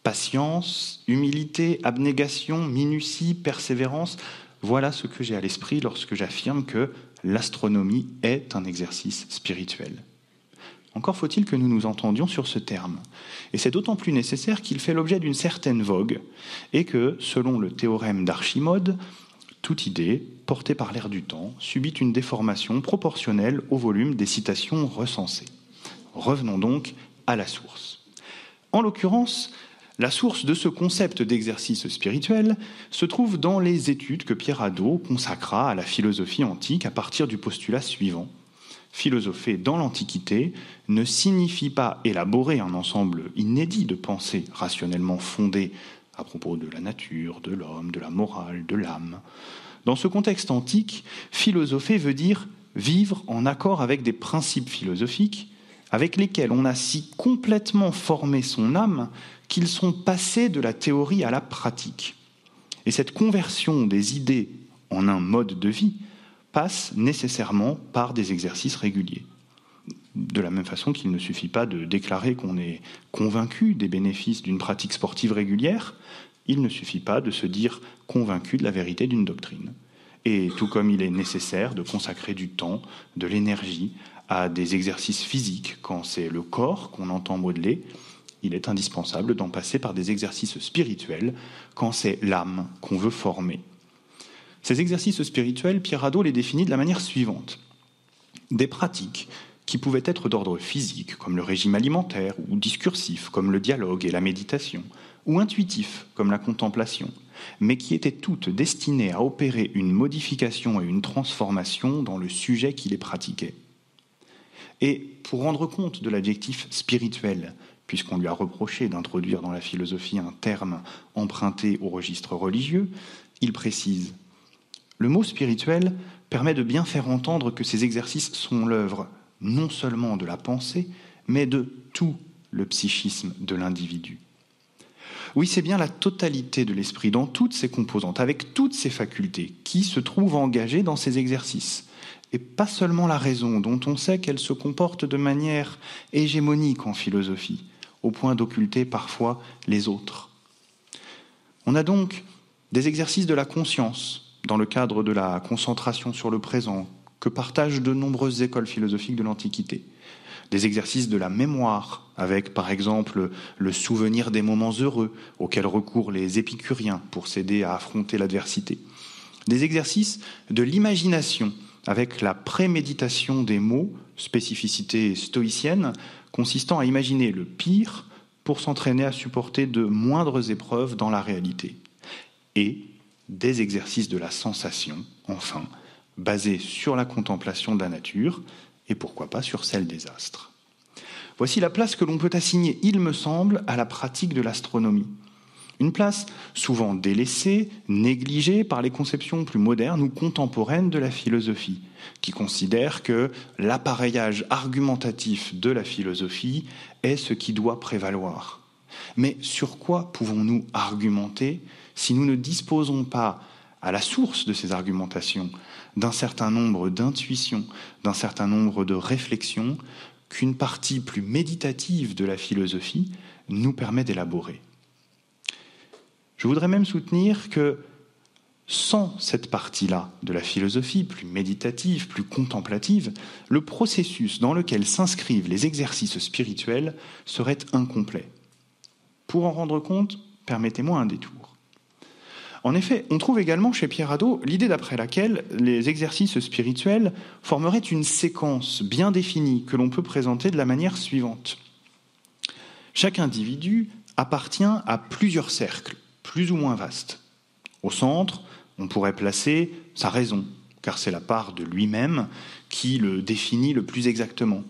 Patience, humilité, abnégation, minutie, persévérance, voilà ce que j'ai à l'esprit lorsque j'affirme que l'astronomie est un exercice spirituel. Encore faut-il que nous nous entendions sur ce terme. Et c'est d'autant plus nécessaire qu'il fait l'objet d'une certaine vogue et que, selon le théorème d'Archimode, toute idée, portée par l'air du temps, subit une déformation proportionnelle au volume des citations recensées. Revenons donc à la source. En l'occurrence, la source de ce concept d'exercice spirituel se trouve dans les études que Pierre Hadot consacra à la philosophie antique à partir du postulat suivant. Philosopher dans l'Antiquité ne signifie pas élaborer un ensemble inédit de pensées rationnellement fondées à propos de la nature, de l'homme, de la morale, de l'âme. Dans ce contexte antique, philosopher veut dire vivre en accord avec des principes philosophiques avec lesquels on a si complètement formé son âme qu'ils sont passés de la théorie à la pratique. Et cette conversion des idées en un mode de vie passe nécessairement par des exercices réguliers. De la même façon qu'il ne suffit pas de déclarer qu'on est convaincu des bénéfices d'une pratique sportive régulière, il ne suffit pas de se dire convaincu de la vérité d'une doctrine. Et tout comme il est nécessaire de consacrer du temps, de l'énergie à des exercices physiques quand c'est le corps qu'on entend modeler, il est indispensable d'en passer par des exercices spirituels quand c'est l'âme qu'on veut former. Ces exercices spirituels, Pierre Hadot les définit de la manière suivante. Des pratiques qui pouvaient être d'ordre physique, comme le régime alimentaire, ou discursif, comme le dialogue et la méditation, ou intuitif, comme la contemplation, mais qui étaient toutes destinées à opérer une modification et une transformation dans le sujet qui les pratiquait. Et pour rendre compte de l'adjectif spirituel, puisqu'on lui a reproché d'introduire dans la philosophie un terme emprunté au registre religieux, il précise « Le mot spirituel permet de bien faire entendre que ces exercices sont l'œuvre non seulement de la pensée, mais de tout le psychisme de l'individu. » Oui, c'est bien la totalité de l'esprit, dans toutes ses composantes, avec toutes ses facultés, qui se trouve engagée dans ces exercices. Et pas seulement la raison, dont on sait qu'elle se comporte de manière hégémonique en philosophie, au point d'occulter parfois les autres. On a donc des exercices de la conscience, dans le cadre de la concentration sur le présent, que partagent de nombreuses écoles philosophiques de l'Antiquité. Des exercices de la mémoire, avec par exemple le souvenir des moments heureux auxquels recourent les épicuriens pour s'aider à affronter l'adversité. Des exercices de l'imagination, avec la préméditation des mots, spécificité stoïcienne, consistant à imaginer le pire pour s'entraîner à supporter de moindres épreuves dans la réalité. Et des exercices de la sensation, enfin, basés sur la contemplation de la nature, et pourquoi pas sur celle des astres. Voici la place que l'on peut assigner, il me semble, à la pratique de l'astronomie. Une place souvent délaissée, négligée par les conceptions plus modernes ou contemporaines de la philosophie, qui considèrent que l'appareillage argumentatif de la philosophie est ce qui doit prévaloir. Mais sur quoi pouvons-nous argumenter si nous ne disposons pas, à la source de ces argumentations, d'un certain nombre d'intuitions, d'un certain nombre de réflexions qu'une partie plus méditative de la philosophie nous permet d'élaborer. Je voudrais même soutenir que sans cette partie-là de la philosophie, plus méditative, plus contemplative, le processus dans lequel s'inscrivent les exercices spirituels serait incomplet. Pour en rendre compte, permettez-moi un détour. En effet, on trouve également chez Pierre Hadot l'idée d'après laquelle les exercices spirituels formeraient une séquence bien définie que l'on peut présenter de la manière suivante. Chaque individu appartient à plusieurs cercles, plus ou moins vastes. Au centre, on pourrait placer sa raison, car c'est la part de lui-même qui le définit le plus exactement.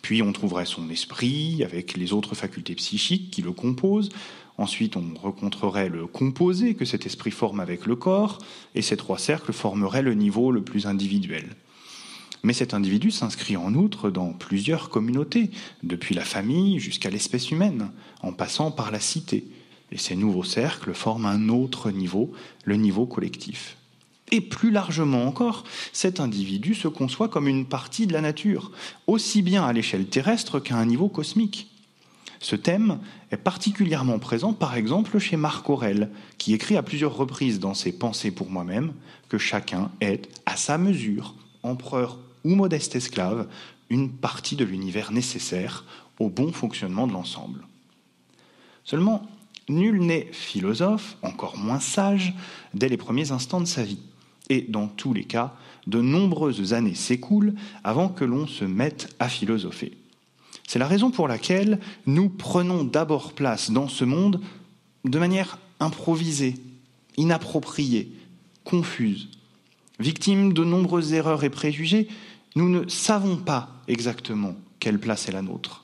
Puis on trouverait son esprit avec les autres facultés psychiques qui le composent. Ensuite, on rencontrerait le composé que cet esprit forme avec le corps, et ces trois cercles formeraient le niveau le plus individuel. Mais cet individu s'inscrit en outre dans plusieurs communautés, depuis la famille jusqu'à l'espèce humaine, en passant par la cité. Et ces nouveaux cercles forment un autre niveau, le niveau collectif. Et plus largement encore, cet individu se conçoit comme une partie de la nature, aussi bien à l'échelle terrestre qu'à un niveau cosmique. Ce thème est particulièrement présent, par exemple, chez Marc Aurèle, qui écrit à plusieurs reprises dans ses Pensées pour moi-même que chacun est, à sa mesure, empereur ou modeste esclave, une partie de l'univers nécessaire au bon fonctionnement de l'ensemble. Seulement, nul n'est philosophe, encore moins sage, dès les premiers instants de sa vie. Et dans tous les cas, de nombreuses années s'écoulent avant que l'on se mette à philosopher. C'est la raison pour laquelle nous prenons d'abord place dans ce monde de manière improvisée, inappropriée, confuse. Victimes de nombreuses erreurs et préjugés, nous ne savons pas exactement quelle place est la nôtre.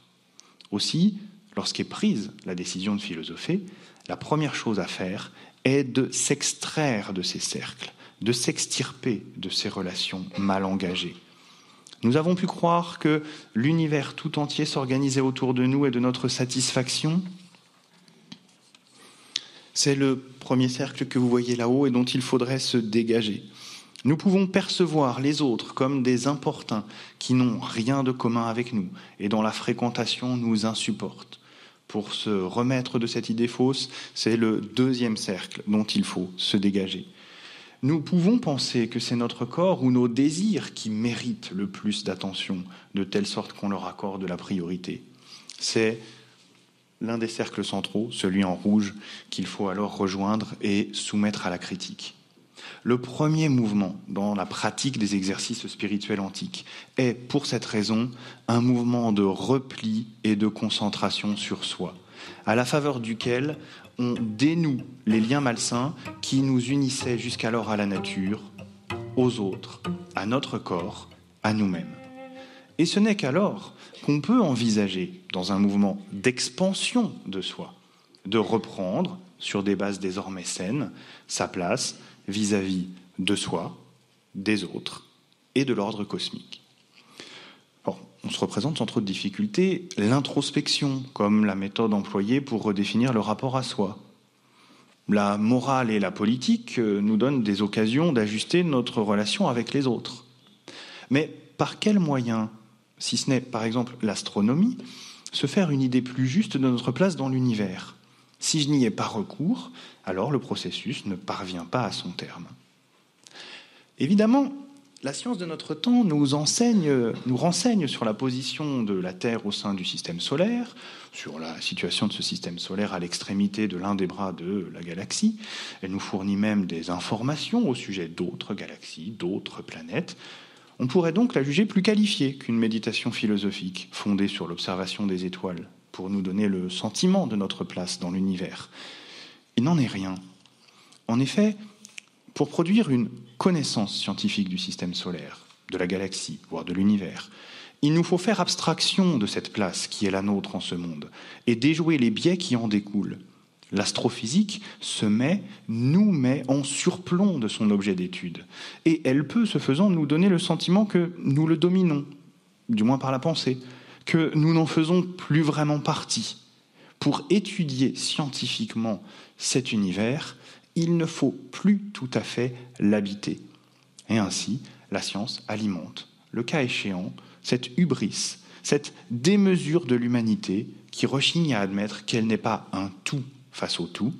Aussi, lorsqu'est prise la décision de philosopher, la première chose à faire est de s'extraire de ces cercles, de s'extirper de ces relations mal engagées. Nous avons pu croire que l'univers tout entier s'organisait autour de nous et de notre satisfaction. C'est le premier cercle que vous voyez là-haut et dont il faudrait se dégager. Nous pouvons percevoir les autres comme des importuns qui n'ont rien de commun avec nous et dont la fréquentation nous insupporte. Pour se remettre de cette idée fausse, c'est le deuxième cercle dont il faut se dégager. Nous pouvons penser que c'est notre corps ou nos désirs qui méritent le plus d'attention, de telle sorte qu'on leur accorde la priorité. C'est l'un des cercles centraux, celui en rouge, qu'il faut alors rejoindre et soumettre à la critique. Le premier mouvement dans la pratique des exercices spirituels antiques est, pour cette raison, un mouvement de repli et de concentration sur soi, à la faveur duquel on dénoue les liens malsains qui nous unissaient jusqu'alors à la nature, aux autres, à notre corps, à nous-mêmes. Et ce n'est qu'alors qu'on peut envisager, dans un mouvement d'expansion de soi, de reprendre, sur des bases désormais saines, sa place vis-à-vis de soi, des autres et de l'ordre cosmique. Alors, on se représente sans trop de difficulté l'introspection comme la méthode employée pour redéfinir le rapport à soi. La morale et la politique nous donnent des occasions d'ajuster notre relation avec les autres. Mais par quels moyens, si ce n'est par exemple l'astronomie, se faire une idée plus juste de notre place dans l'univers ? Si je n'y ai pas recours, alors le processus ne parvient pas à son terme. Évidemment, la science de notre temps nous renseigne sur la position de la Terre au sein du système solaire, sur la situation de ce système solaire à l'extrémité de l'un des bras de la galaxie. Elle nous fournit même des informations au sujet d'autres galaxies, d'autres planètes. On pourrait donc la juger plus qualifiée qu'une méditation philosophique fondée sur l'observation des étoiles, pour nous donner le sentiment de notre place dans l'univers. Il n'en est rien. En effet, pour produire une connaissance scientifique du système solaire, de la galaxie, voire de l'univers, il nous faut faire abstraction de cette place qui est la nôtre en ce monde et déjouer les biais qui en découlent. L'astrophysique nous met en surplomb de son objet d'étude, et elle peut, ce faisant, nous donner le sentiment que nous le dominons, du moins par la pensée, que nous n'en faisons plus vraiment partie. Pour étudier scientifiquement cet univers, il ne faut plus tout à fait l'habiter. Et ainsi, la science alimente, le cas échéant, cette hubris, cette démesure de l'humanité qui rechigne à admettre qu'elle n'est pas un tout face au tout,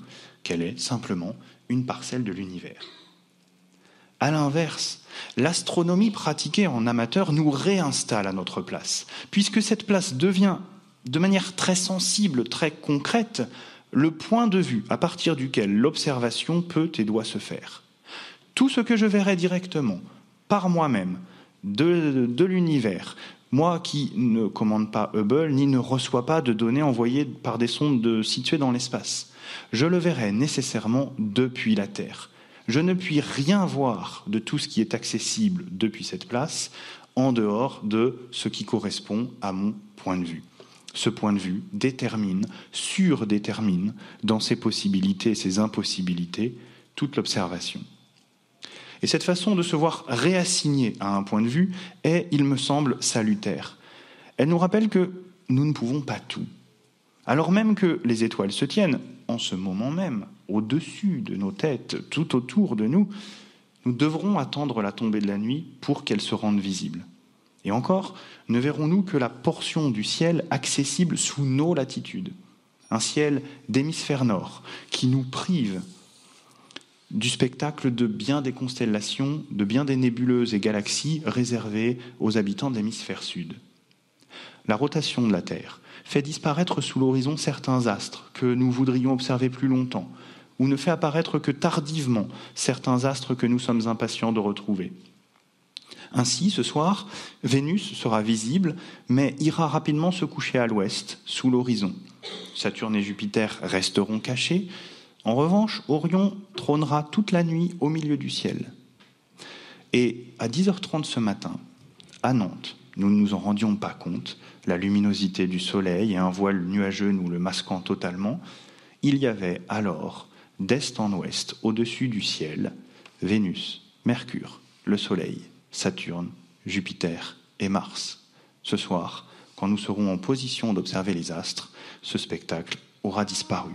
qu'elle est simplement une parcelle de l'univers. À l'inverse, l'astronomie pratiquée en amateur nous réinstalle à notre place, puisque cette place devient, de manière très sensible, très concrète, le point de vue à partir duquel l'observation peut et doit se faire. Tout ce que je verrai directement, par moi-même, de l'univers, moi qui ne commande pas Hubble, ni ne reçois pas de données envoyées par des sondes situées dans l'espace, je le verrai nécessairement depuis la Terre. Je ne puis rien voir de tout ce qui est accessible depuis cette place en dehors de ce qui correspond à mon point de vue. Ce point de vue surdétermine dans ses possibilités et ses impossibilités toute l'observation. Et cette façon de se voir réassigné à un point de vue est, il me semble, salutaire. Elle nous rappelle que nous ne pouvons pas tout. Alors même que les étoiles se tiennent, en ce moment même, au-dessus de nos têtes, tout autour de nous, nous devrons attendre la tombée de la nuit pour qu'elles se rendent visibles. Et encore, ne verrons-nous que la portion du ciel accessible sous nos latitudes, un ciel d'hémisphère nord qui nous prive du spectacle de bien des constellations, de bien des nébuleuses et galaxies réservées aux habitants de l'hémisphère sud. La rotation de la Terre fait disparaître sous l'horizon certains astres que nous voudrions observer plus longtemps, ou ne fait apparaître que tardivement certains astres que nous sommes impatients de retrouver. Ainsi, ce soir, Vénus sera visible, mais ira rapidement se coucher à l'ouest, sous l'horizon. Saturne et Jupiter resteront cachés. En revanche, Orion trônera toute la nuit au milieu du ciel. Et à 10h30 ce matin, à Nantes, nous ne nous en rendions pas compte, la luminosité du soleil et un voile nuageux nous le masquant totalement, il y avait alors, d'est en ouest, au-dessus du ciel, Vénus, Mercure, le soleil, Saturne, Jupiter et Mars. Ce soir, quand nous serons en position d'observer les astres, ce spectacle aura disparu.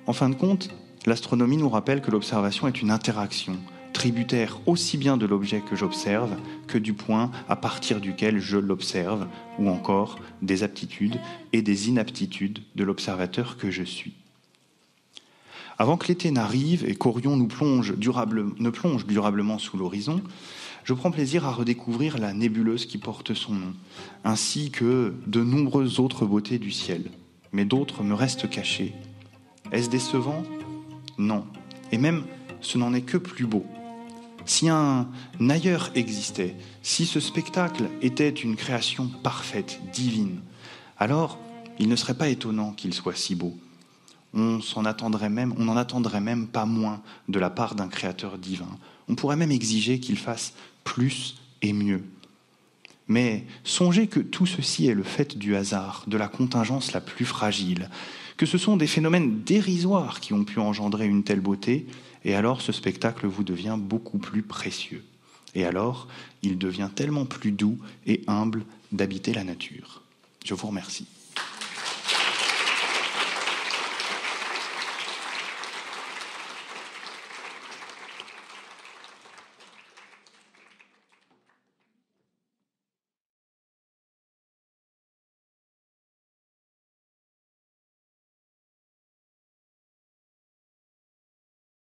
En fin de compte, l'astronomie nous rappelle que l'observation est une interaction, tributaire aussi bien de l'objet que j'observe que du point à partir duquel je l'observe, ou encore des aptitudes et des inaptitudes de l'observateur que je suis. Avant que l'été n'arrive et qu'Orion ne plonge durablement sous l'horizon, je prends plaisir à redécouvrir la nébuleuse qui porte son nom, ainsi que de nombreuses autres beautés du ciel. Mais d'autres me restent cachées. Est-ce décevant ? Non. Et même, ce n'en est que plus beau. Si un ailleurs existait, si ce spectacle était une création parfaite, divine, alors il ne serait pas étonnant qu'il soit si beau. On n'en attendrait même pas moins de la part d'un créateur divin. On pourrait même exiger qu'il fasse plus et mieux. Mais songez que tout ceci est le fait du hasard, de la contingence la plus fragile, que ce sont des phénomènes dérisoires qui ont pu engendrer une telle beauté, et alors ce spectacle vous devient beaucoup plus précieux. Et alors, il devient tellement plus doux et humble d'habiter la nature. Je vous remercie.